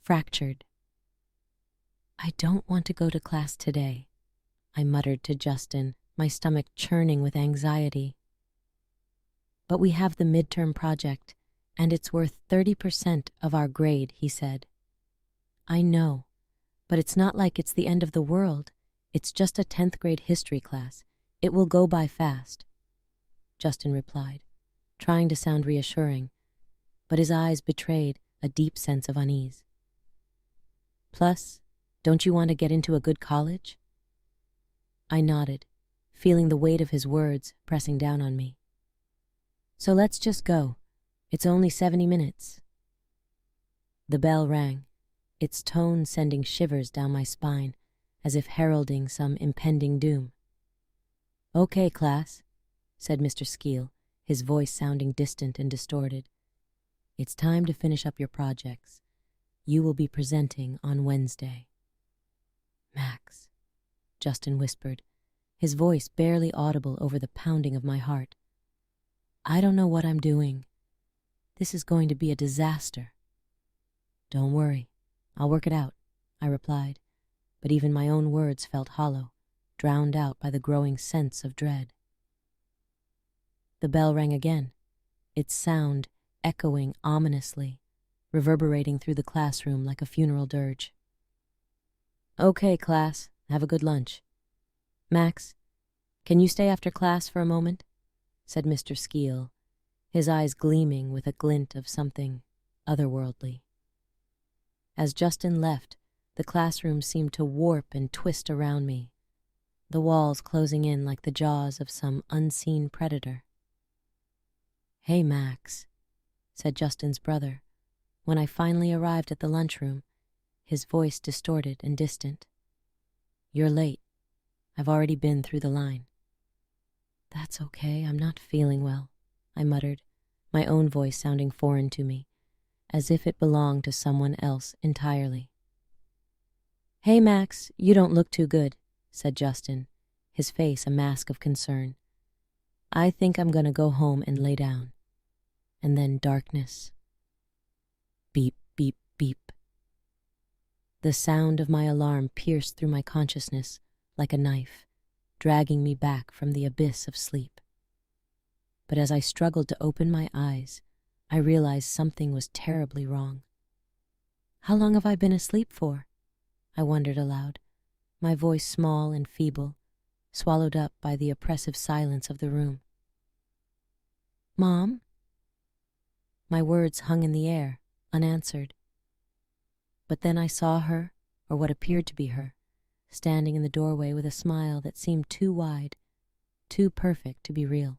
fractured. "I don't want to go to class today," I muttered to Justin, my stomach churning with anxiety. "But we have the midterm project, and it's worth 30% of our grade," he said. "I know, but it's not like it's the end of the world. It's just a 10th grade history class. It will go by fast," Justin replied, trying to sound reassuring, but his eyes betrayed a deep sense of unease. "Plus, don't you want to get into a good college?" I nodded, feeling the weight of his words pressing down on me. "So let's just go. It's only 70 minutes. The bell rang, its tone sending shivers down my spine, as if heralding some impending doom. "Okay, class," said Mr. Skeel, his voice sounding distant and distorted. "It's time to finish up your projects. You will be presenting on Wednesday." "Max," Justin whispered, his voice barely audible over the pounding of my heart. "I don't know what I'm doing. This is going to be a disaster." "Don't worry, I'll work it out," I replied, but even my own words felt hollow, drowned out by the growing sense of dread. The bell rang again, its sound echoing ominously, reverberating through the classroom like a funeral dirge. "Okay, class, have a good lunch. Max, can you stay after class for a moment?" said Mr. Skeel, his eyes gleaming with a glint of something otherworldly. As Justin left, the classroom seemed to warp and twist around me, the walls closing in like the jaws of some unseen predator. "Hey, Max," said Justin's brother, when I finally arrived at the lunchroom, his voice distorted and distant. "You're late. I've already been through the line." "That's okay, I'm not feeling well," I muttered, my own voice sounding foreign to me, as if it belonged to someone else entirely. "Hey, Max, you don't look too good," said Justin, his face a mask of concern. "I think I'm going to go home and lay down." And then darkness. Beep, beep, beep. The sound of my alarm pierced through my consciousness like a knife, dragging me back from the abyss of sleep. But as I struggled to open my eyes, I realized something was terribly wrong. "How long have I been asleep for?" I wondered aloud, my voice small and feeble, swallowed up by the oppressive silence of the room. "Mom?" My words hung in the air, unanswered. But then I saw her, or what appeared to be her, standing in the doorway with a smile that seemed too wide, too perfect to be real.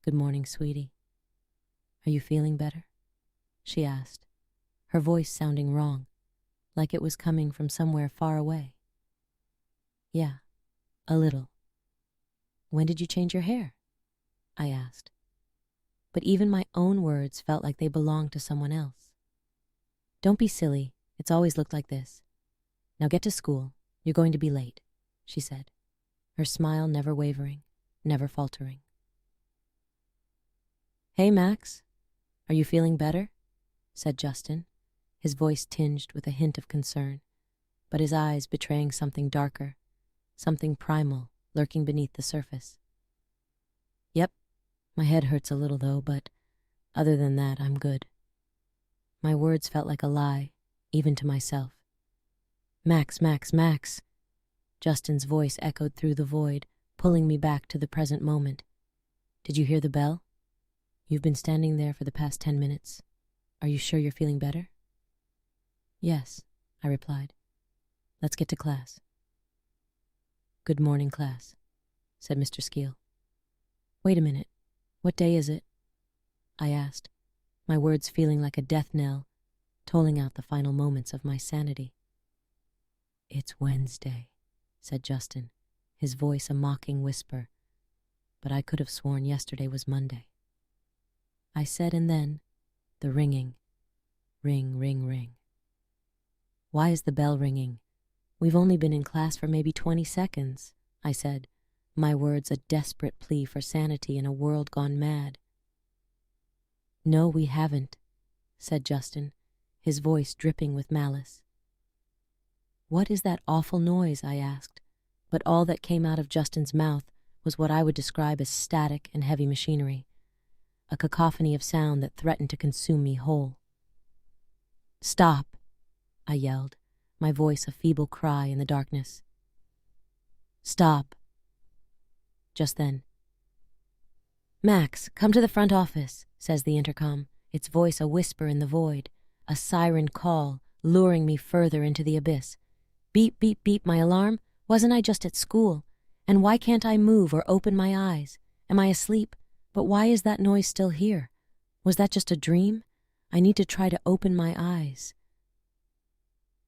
"Good morning, sweetie. Are you feeling better?" she asked, her voice sounding wrong, like it was coming from somewhere far away. "Yeah, a little." "When did you change your hair?" I asked. But even my own words felt like they belonged to someone else. "Don't be silly, it's always looked like this. Now get to school, you're going to be late," she said, her smile never wavering, never faltering. "Hey, Max, are you feeling better?" said Justin, his voice tinged with a hint of concern, but his eyes betraying something darker, something primal lurking beneath the surface. "Yep, my head hurts a little though, but other than that, I'm good." My words felt like a lie, even to myself. "Max, Max, Max." Justin's voice echoed through the void, pulling me back to the present moment. "Did you hear the bell? You've been standing there for the past 10 minutes. Are you sure you're feeling better?" "Yes," I replied. "Let's get to class." "Good morning, class," said Mr. Skeel. "Wait a minute. What day is it?" I asked, my words feeling like a death knell, tolling out the final moments of my sanity. "It's Wednesday," said Justin, his voice a mocking whisper, but I could have sworn yesterday was Monday. I said, and then, the ringing. Ring, ring, ring. "Why is the bell ringing? We've only been in class for maybe 20 seconds, I said, my words a desperate plea for sanity in a world gone mad. "No, we haven't," said Justin, his voice dripping with malice. "What is that awful noise?" I asked, but all that came out of Justin's mouth was what I would describe as static and heavy machinery, a cacophony of sound that threatened to consume me whole. "Stop!" I yelled, my voice a feeble cry in the darkness. "Stop!" Just then, "Max, come to the front office," says the intercom, its voice a whisper in the void, a siren call luring me further into the abyss. Beep, beep, beep, my alarm? Wasn't I just at school? And why can't I move or open my eyes? Am I asleep? But why is that noise still here? Was that just a dream? I need to try to open my eyes.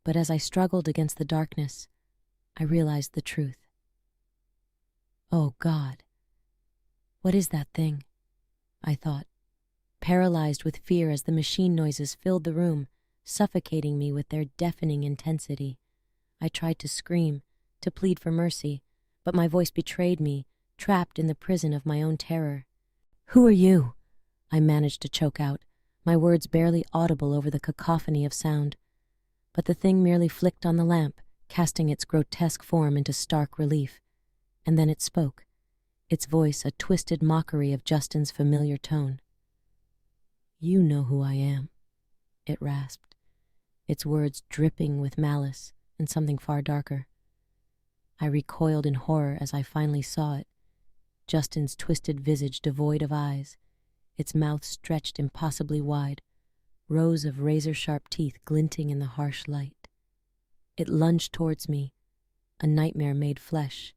But as I struggled against the darkness, I realized the truth. Oh, God. What is that thing? I thought, paralyzed with fear as the machine noises filled the room, suffocating me with their deafening intensity. I tried to scream, to plead for mercy, but my voice betrayed me, trapped in the prison of my own terror. "Who are you?" I managed to choke out, my words barely audible over the cacophony of sound. But the thing merely flicked on the lamp, casting its grotesque form into stark relief. And then it spoke, its voice a twisted mockery of Justin's familiar tone. "You know who I am," it rasped, its words dripping with malice and something far darker. I recoiled in horror as I finally saw it, Justin's twisted visage devoid of eyes, its mouth stretched impossibly wide, rows of razor-sharp teeth glinting in the harsh light. It lunged towards me, a nightmare made flesh.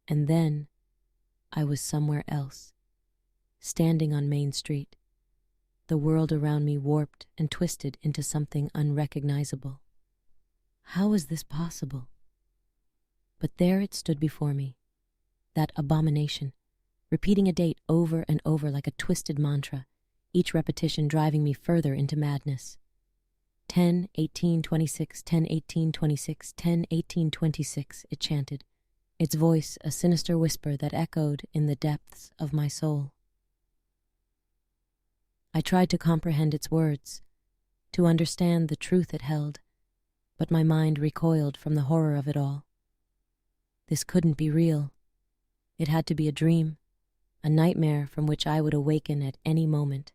And then I was somewhere else, standing on Main Street, the world around me warped and twisted into something unrecognizable. How was this possible? But there it stood before me, that abomination, repeating a date over and over like a twisted mantra, each repetition driving me further into madness. 10-18-26, 10-18-26, 10-18-26, it chanted, its voice a sinister whisper that echoed in the depths of my soul. I tried to comprehend its words, to understand the truth it held, but my mind recoiled from the horror of it all. This couldn't be real. It had to be a dream, a nightmare from which I would awaken at any moment.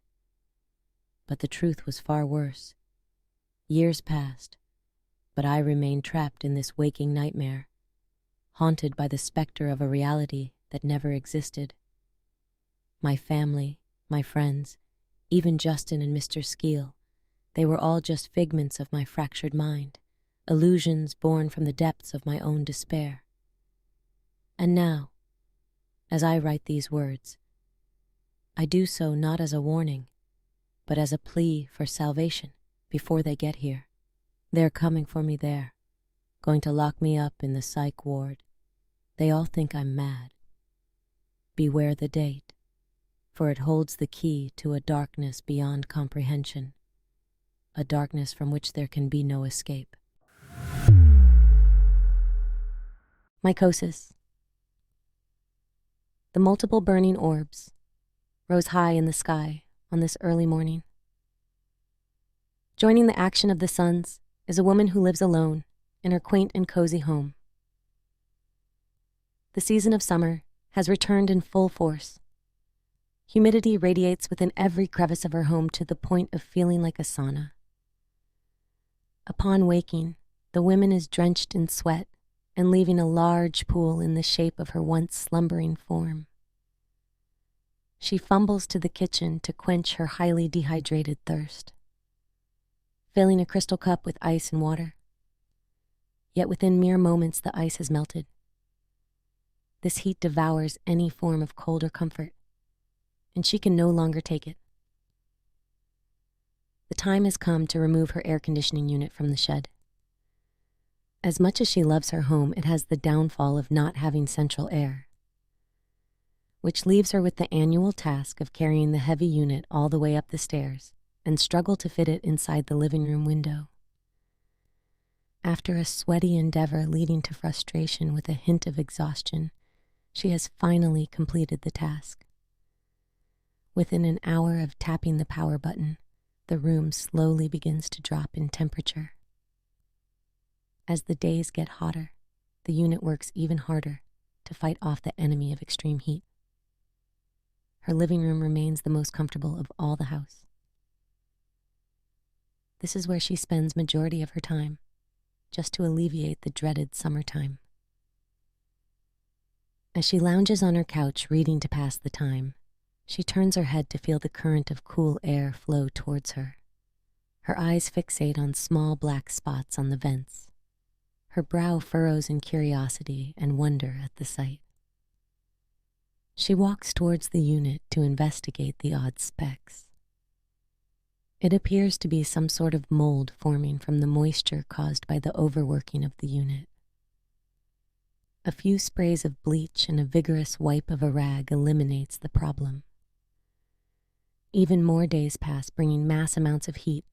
But the truth was far worse. Years passed, but I remained trapped in this waking nightmare, haunted by the specter of a reality that never existed. My family, my friends, even Justin and Mr. Skeel, they were all just figments of my fractured mind, illusions born from the depths of my own despair. And now, as I write these words, I do so not as a warning, but as a plea for salvation before they get here. They're coming for me there, going to lock me up in the psych ward. They all think I'm mad. Beware the date, for it holds the key to a darkness beyond comprehension, a darkness from which there can be no escape. Mycosis. The multiple burning orbs rose high in the sky on this early morning. Joining the action of the suns is a woman who lives alone in her quaint and cozy home. The season of summer has returned in full force. Humidity radiates within every crevice of her home to the point of feeling like a sauna. Upon waking, the woman is drenched in sweat and leaving a large pool in the shape of her once slumbering form. She fumbles to the kitchen to quench her highly dehydrated thirst, filling a crystal cup with ice and water. Yet within mere moments the ice has melted. This heat devours any form of cold or comfort, and she can no longer take it. The time has come to remove her air conditioning unit from the shed. As much as she loves her home, it has the downfall of not having central air, which leaves her with the annual task of carrying the heavy unit all the way up the stairs and struggle to fit it inside the living room window. After a sweaty endeavor leading to frustration with a hint of exhaustion, she has finally completed the task. Within an hour of tapping the power button, The room slowly begins to drop in temperature. As the days get hotter, the unit works even harder to fight off the enemy of extreme heat. Her living room remains the most comfortable of all the house. This is where she spends majority of her time, just to alleviate the dreaded summertime. As she lounges on her couch reading to pass the time, she turns her head to feel the current of cool air flow towards her. Her eyes fixate on small black spots on the vents. Her brow furrows in curiosity and wonder at the sight. She walks towards the unit to investigate the odd specks. It appears to be some sort of mold forming from the moisture caused by the overworking of the unit. A few sprays of bleach and a vigorous wipe of a rag eliminates the problem. Even more days pass, bringing mass amounts of heat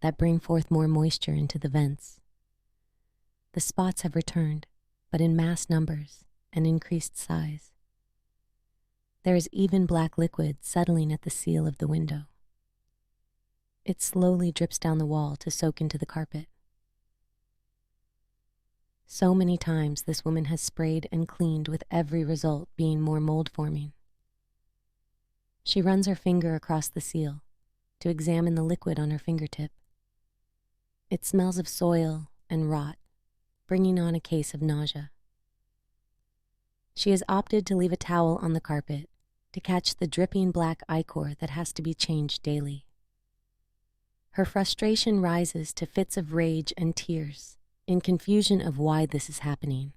that bring forth more moisture into the vents. The spots have returned, but in mass numbers and increased size. There is even black liquid settling at the seal of the window. It slowly drips down the wall to soak into the carpet. So many times this woman has sprayed and cleaned, with every result being more mold forming. She runs her finger across the seal to examine the liquid on her fingertip. It smells of soil and rot, bringing on a case of nausea. She has opted to leave a towel on the carpet to catch the dripping black ichor that has to be changed daily. Her frustration rises to fits of rage and tears, in confusion of why this is happening.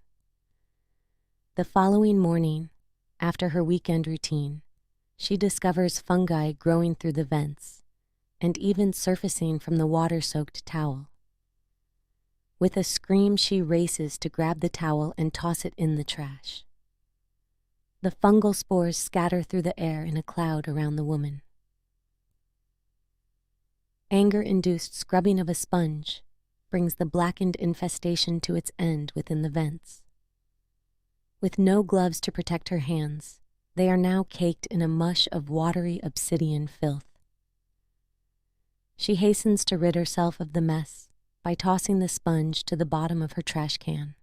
The following morning, after her weekend routine, she discovers fungi growing through the vents and even surfacing from the water-soaked towel. With a scream, she races to grab the towel and toss it in the trash. The fungal spores scatter through the air in a cloud around the woman. Anger-induced scrubbing of a sponge brings the blackened infestation to its end within the vents. With no gloves to protect her hands, they are now caked in a mush of watery obsidian filth. She hastens to rid herself of the mess by tossing the sponge to the bottom of her trash can.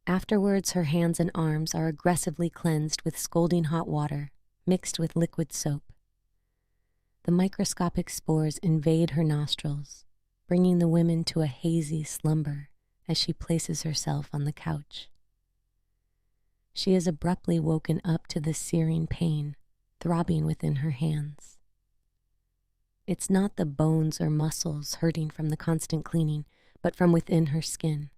Afterwards, her hands and arms are aggressively cleansed with scalding hot water mixed with liquid soap. The microscopic spores invade her nostrils, bringing the woman to a hazy slumber as she places herself on the couch. She is abruptly woken up to the searing pain throbbing within her hands. It's not the bones or muscles hurting from the constant cleaning, but from within her skin,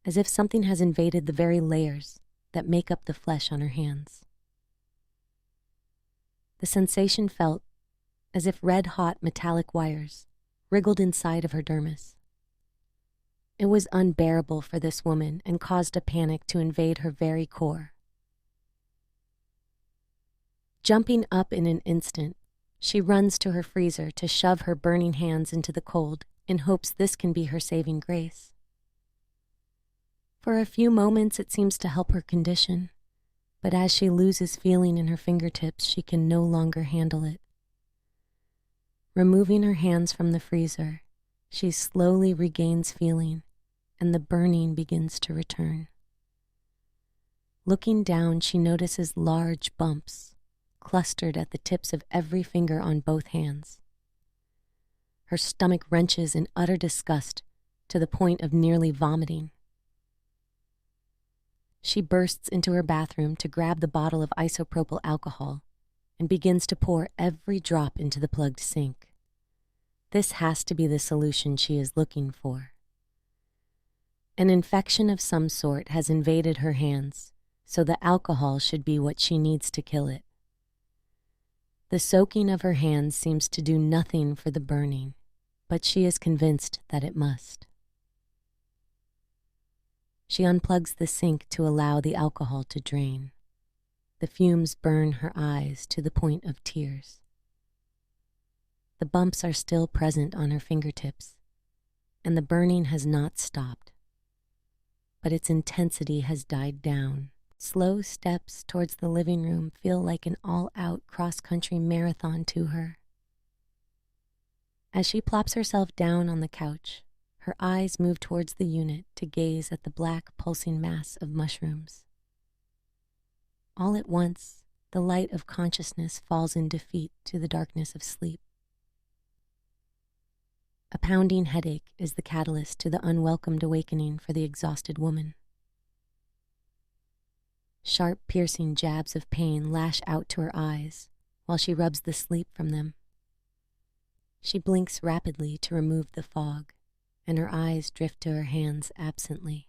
as if something has invaded the very layers that make up the flesh on her hands. The sensation felt as if red-hot metallic wires wriggled inside of her dermis. It was unbearable for this woman and caused a panic to invade her very core. Jumping up in an instant, she runs to her freezer to shove her burning hands into the cold in hopes this can be her saving grace. For a few moments it seems to help her condition, but as she loses feeling in her fingertips, she can no longer handle it. Removing her hands from the freezer, she slowly regains feeling, and the burning begins to return. Looking down, she notices large bumps clustered at the tips of every finger on both hands. Her stomach wrenches in utter disgust to the point of nearly vomiting. She bursts into her bathroom to grab the bottle of isopropyl alcohol and begins to pour every drop into the plugged sink. This has to be the solution she is looking for. An infection of some sort has invaded her hands, so the alcohol should be what she needs to kill it. The soaking of her hands seems to do nothing for the burning, but she is convinced that it must. She unplugs the sink to allow the alcohol to drain. The fumes burn her eyes to the point of tears. The bumps are still present on her fingertips, and the burning has not stopped, but its intensity has died down Slow steps towards the living room feel like an all-out cross-country marathon to her. As she plops herself down on the couch, her eyes move towards the unit to gaze at the black, pulsing mass of mushrooms. All at once, the light of consciousness falls in defeat to the darkness of sleep. A pounding headache is the catalyst to the unwelcomed awakening for the exhausted woman. Sharp, piercing jabs of pain lash out to her eyes while she rubs the sleep from them. She blinks rapidly to remove the fog, and her eyes drift to her hands absently.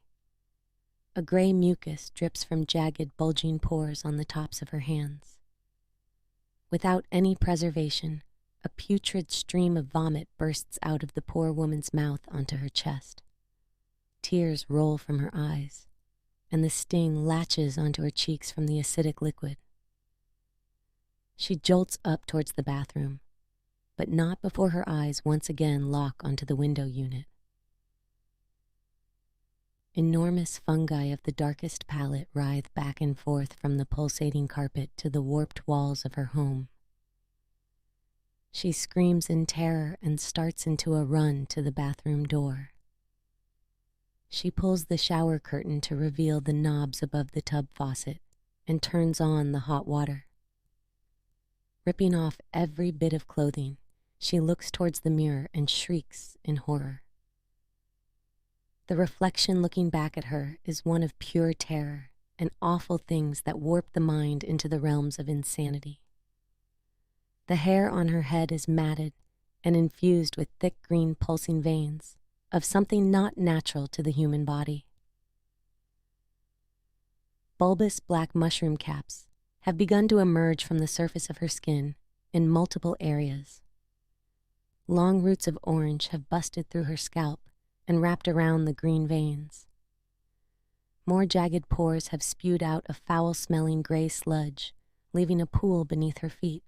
A gray mucus drips from jagged, bulging pores on the tops of her hands. Without any preservation, a putrid stream of vomit bursts out of the poor woman's mouth onto her chest. Tears roll from her eyes, and the sting latches onto her cheeks from the acidic liquid. She jolts up towards the bathroom, but not before her eyes once again lock onto the window unit. Enormous fungi of the darkest palette writhe back and forth from the pulsating carpet to the warped walls of her home. She screams in terror and starts into a run to the bathroom door. She pulls the shower curtain to reveal the knobs above the tub faucet and turns on the hot water. Ripping off every bit of clothing, she looks towards the mirror and shrieks in horror. The reflection looking back at her is one of pure terror and awful things that warp the mind into the realms of insanity. The hair on her head is matted and infused with thick green pulsing veins of something not natural to the human body. Bulbous black mushroom caps have begun to emerge from the surface of her skin in multiple areas. Long roots of orange have busted through her scalp and wrapped around the green veins. More jagged pores have spewed out a foul-smelling gray sludge, leaving a pool beneath her feet.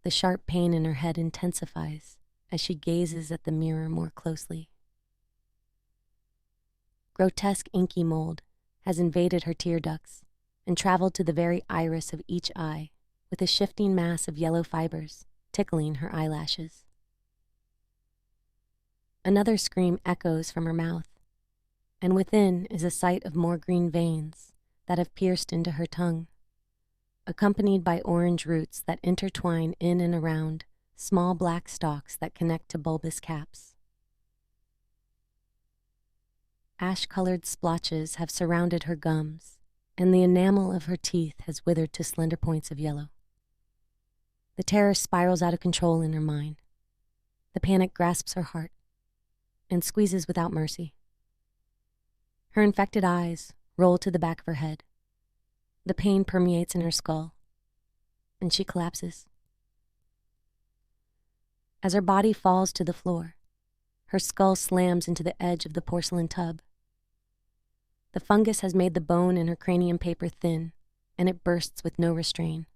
The sharp pain in her head intensifies as she gazes at the mirror more closely. Grotesque inky mold has invaded her tear ducts and traveled to the very iris of each eye with a shifting mass of yellow fibers tickling her eyelashes. Another scream echoes from her mouth, and within is a sight of more green veins that have pierced into her tongue, accompanied by orange roots that intertwine in and around small black stalks that connect to bulbous caps. Ash-colored splotches have surrounded her gums, and the enamel of her teeth has withered to slender points of yellow. The terror spirals out of control in her mind. The panic grasps her heart and squeezes without mercy. Her infected eyes roll to the back of her head. The pain permeates in her skull, and she collapses. As her body falls to the floor, her skull slams into the edge of the porcelain tub. The fungus has made the bone in her cranium paper thin, and it bursts with no restraint.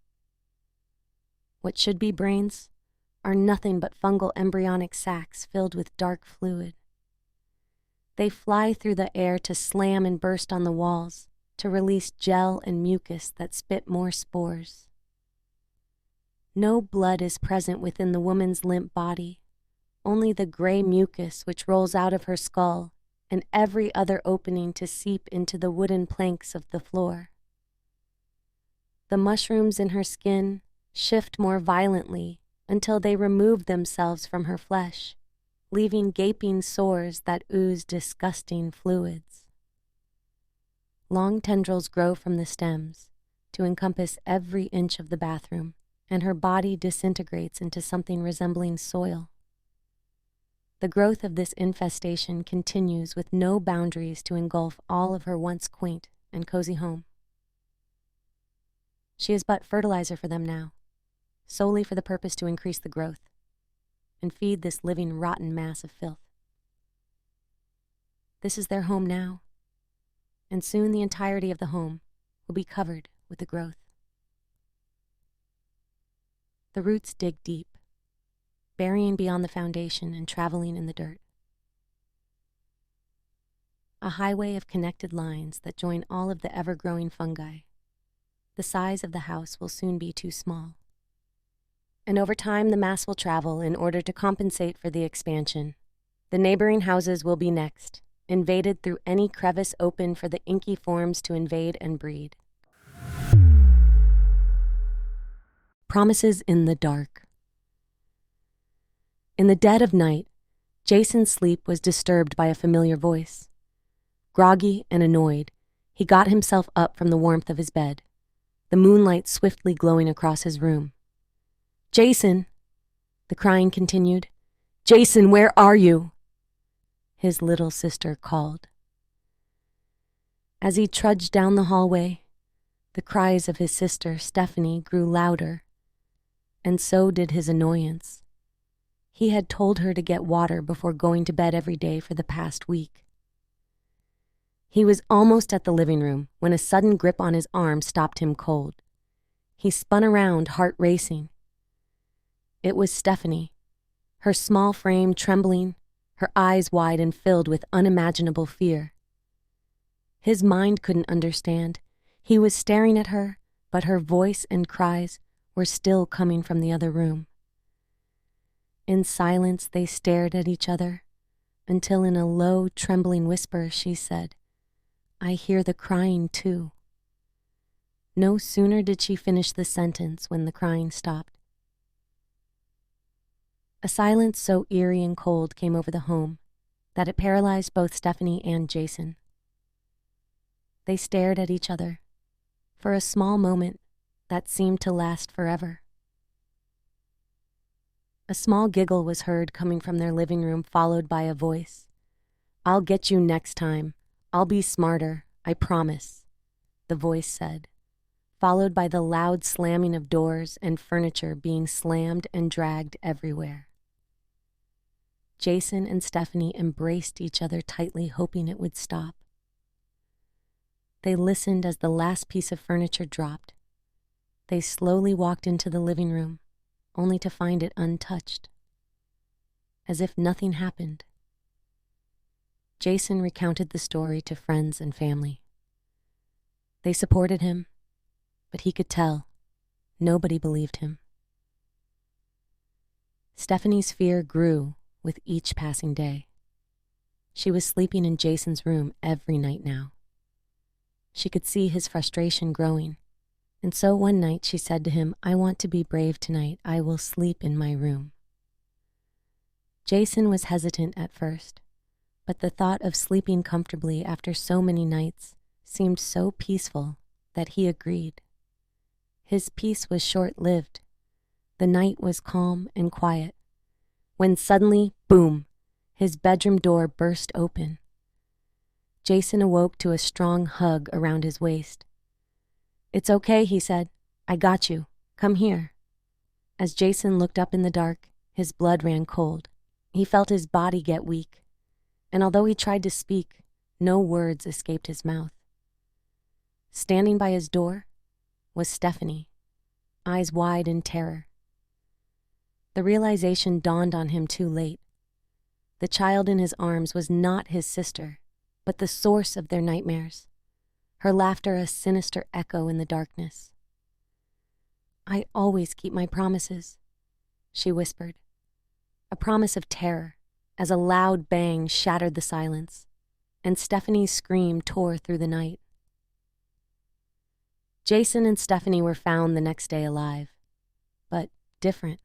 What should be brains are nothing but fungal embryonic sacs filled with dark fluid. They fly through the air to slam and burst on the walls, to release gel and mucus that spit more spores. No blood is present within the woman's limp body, only the gray mucus which rolls out of her skull and every other opening to seep into the wooden planks of the floor. The mushrooms in her skin shift more violently until they remove themselves from her flesh, leaving gaping sores that ooze disgusting fluids. Long tendrils grow from the stems to encompass every inch of the bathroom, and her body disintegrates into something resembling soil. The growth of this infestation continues with no boundaries to engulf all of her once quaint and cozy home. She is but fertilizer for them now, solely for the purpose to increase the growth and feed this living rotten mass of filth. This is their home now, and soon the entirety of the home will be covered with the growth. The roots dig deep, burying beyond the foundation and traveling in the dirt. a highway of connected lines that join all of the ever-growing fungi. The size of the house will soon be too small. And over time, the mass will travel in order to compensate for the expansion. The neighboring houses will be next, invaded through any crevice open for the inky forms to invade and breed. Promises in the dark. In the dead of night, Jason's sleep was disturbed by a familiar voice. Groggy and annoyed, he got himself up from the warmth of his bed, the moonlight swiftly glowing across his room. "Jason," the crying continued. "Jason, where are you?" His little sister called. As he trudged down the hallway, the cries of his sister, Stephanie, grew louder, and so did his annoyance. He had told her to get water before going to bed every day for the past week. He was almost at the living room when a sudden grip on his arm stopped him cold. He spun around, heart racing. It was Stephanie, her small frame trembling, her eyes wide and filled with unimaginable fear. His mind couldn't understand. He was staring at her, but her voice and cries were still coming from the other room. In silence, they stared at each other, until in a low, trembling whisper she said, "I hear the crying too." No sooner did she finish the sentence when the crying stopped. A silence so eerie and cold came over the home that it paralyzed both Stephanie and Jason. They stared at each other for a small moment that seemed to last forever. A small giggle was heard coming from their living room, followed by a voice. "I'll get you next time. I'll be smarter, I promise," the voice said, followed by the loud slamming of doors and furniture being slammed and dragged everywhere. Jason and Stephanie embraced each other tightly, hoping it would stop. They listened as the last piece of furniture dropped. They slowly walked into the living room, only to find it untouched, as if nothing happened. Jason recounted the story to friends and family. They supported him, but he could tell nobody believed him. Stephanie's fear grew with each passing day. She was sleeping in Jason's room every night now. She could see his frustration growing, and so one night she said to him, "I want to be brave tonight. I will sleep in my room." Jason was hesitant at first, but the thought of sleeping comfortably after so many nights seemed so peaceful that he agreed. His peace was short-lived. The night was calm and quiet, when suddenly, boom, his bedroom door burst open. Jason awoke to a strong hug around his waist. "It's okay," he said. "I got you. Come here." As Jason looked up in the dark, his blood ran cold. He felt his body get weak, and although he tried to speak, no words escaped his mouth. Standing by his door was Stephanie, eyes wide in terror. The realization dawned on him too late. The child in his arms was not his sister, but the source of their nightmares, her laughter a sinister echo in the darkness. "I always keep my promises," she whispered, a promise of terror, as a loud bang shattered the silence, and Stephanie's scream tore through the night. Jason and Stephanie were found the next day alive, but different.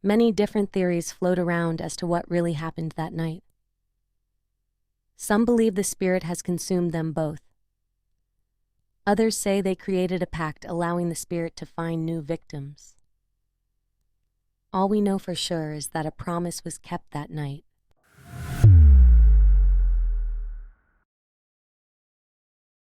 Many different theories float around as to what really happened that night. Some believe the spirit has consumed them both. Others say they created a pact allowing the spirit to find new victims. All we know for sure is that a promise was kept that night,